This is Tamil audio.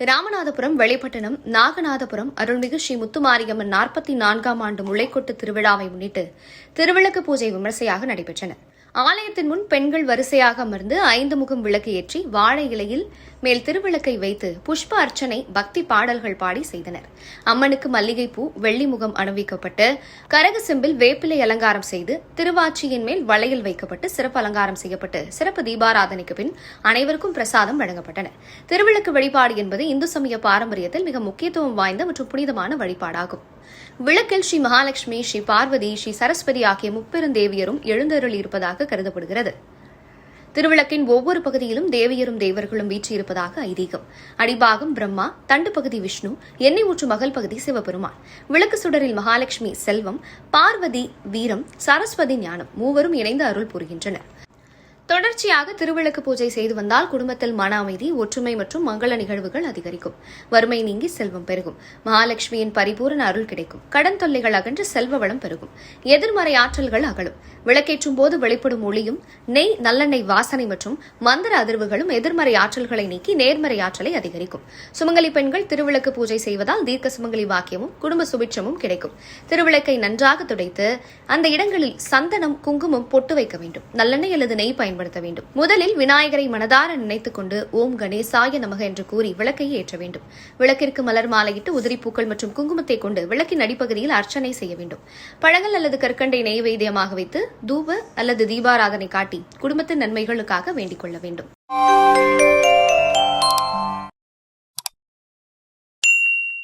ராமநாதபுரம், வெளிப்பட்டணம், நாகநாதபுரம் அருள்மிகு ஸ்ரீ முத்துமாரியம்மன் 44ஆம் ஆண்டு முளைக்கொட்டு திருவிழாவை முன்னிட்டு திருவிளக்கு பூஜை விமர்சையாக நடைபெற்றன. ஆலயத்தின் முன் பெண்கள் வரிசையாக அமர்ந்து 5 முகம் விளக்கு ஏற்றி வாழை இலையில் மேல் திருவிளக்கை வைத்து புஷ்ப அர்ச்சனை, பக்தி பாடல்கள் பாடி செய்தனர். அம்மனுக்கு மல்லிகைப்பூ, வெள்ளி முகம் அணிவிக்கப்பட்டு கரக செம்பில் வேப்பிலை அலங்காரம் செய்து திருவாச்சியின் மேல் வளையல் வைக்கப்பட்டு சிறப்பு அலங்காரம் செய்யப்பட்டு சிறப்பு தீபாராதனைக்கு பின் அனைவருக்கும் பிரசாதம் வழங்கப்பட்டன. திருவிளக்கு வழிபாடு என்பது இந்து சமய பாரம்பரியத்தில் மிக முக்கியத்துவம் வாய்ந்த மற்றும் புனிதமான வழிபாடாகும். விளக்கில் ஸ்ரீ மகாலட்சுமி, ஸ்ரீ பார்வதி, ஸ்ரீ சரஸ்வதி ஆகிய முப்பெருந்தேவியரும் எழுந்தருளி இருப்பதாக கருதப்படுகிறது. திருவிளக்கின் ஒவ்வொரு பகுதியிலும் தேவியரும் தேவர்களும் வீற்றிருப்பதாக ஐதீகம். அடிபாகம் பிரம்மா, தண்டு பகுதி விஷ்ணு, எண்ணெய் ஊற்று மகள் பகுதி சிவபெருமான். விளக்கு சுடரில் மகாலட்சுமி செல்வம், பார்வதி வீரம், சரஸ்வதி ஞானம் மூவரும் இணைந்து அருள் புரிகின்றனர். தொடர்ச்சியாக திருவிளக்கு பூஜை செய்து வந்தால் குடும்பத்தில் மன அமைதி, ஒற்றுமை மற்றும் மங்கள நிகழ்வுகள் அதிகரிக்கும். வறுமை நீங்கி செல்வம் பெருகும். மகாலட்சுமியின் பரிபூரண அருள் கிடைக்கும். கடன் தொல்லைகள் அகன்று செல்வ வளம் பெருகும். எதிர்மறை ஆற்றல்கள் அகலும். விளக்கேற்றும் போது வெளிப்படும் ஒளியும், நெய், நல்லெண்ணெய் வாசனை மற்றும் மந்திர அதிர்வுகளும் எதிர்மறை ஆற்றல்களை நீக்கி நேர்மறை ஆற்றலை அதிகரிக்கும். சுமங்கலி பெண்கள் திருவிளக்கு பூஜை செய்வதால் தீர்க்க சுமங்கலி வாக்கியமும் குடும்ப சுபிட்சமும் கிடைக்கும். திருவிளக்கை நன்றாக துடைத்து அந்த இடங்களில் சந்தனம், குங்குமம் பொட்டு வைக்க வேண்டும். நல்லெண்ணெய் அல்லது நெய் பயன்படுத்த வேண்டும். முதலில் விநாயகரை மனதார நினைத்துக் கொண்டு ஓம் கணேசாய நமக என்று கூறி விளக்கை ஏற்ற வேண்டும். விளக்கிற்கு மலர் மாலையிட்டு உதிரிப்பூக்கள் மற்றும் குங்குமத்தை கொண்டு விளக்கின் அடிப்பகுதியில் அர்ச்சனை செய்ய வேண்டும். பழங்கள் அல்லது கற்கண்டை நெய்வேத்தியமாக வைத்து தூப அல்லது தீபாராதனை காட்டி குடும்பத்தின் நன்மைகளுக்காக வேண்டிக் கொள்ள வேண்டும்.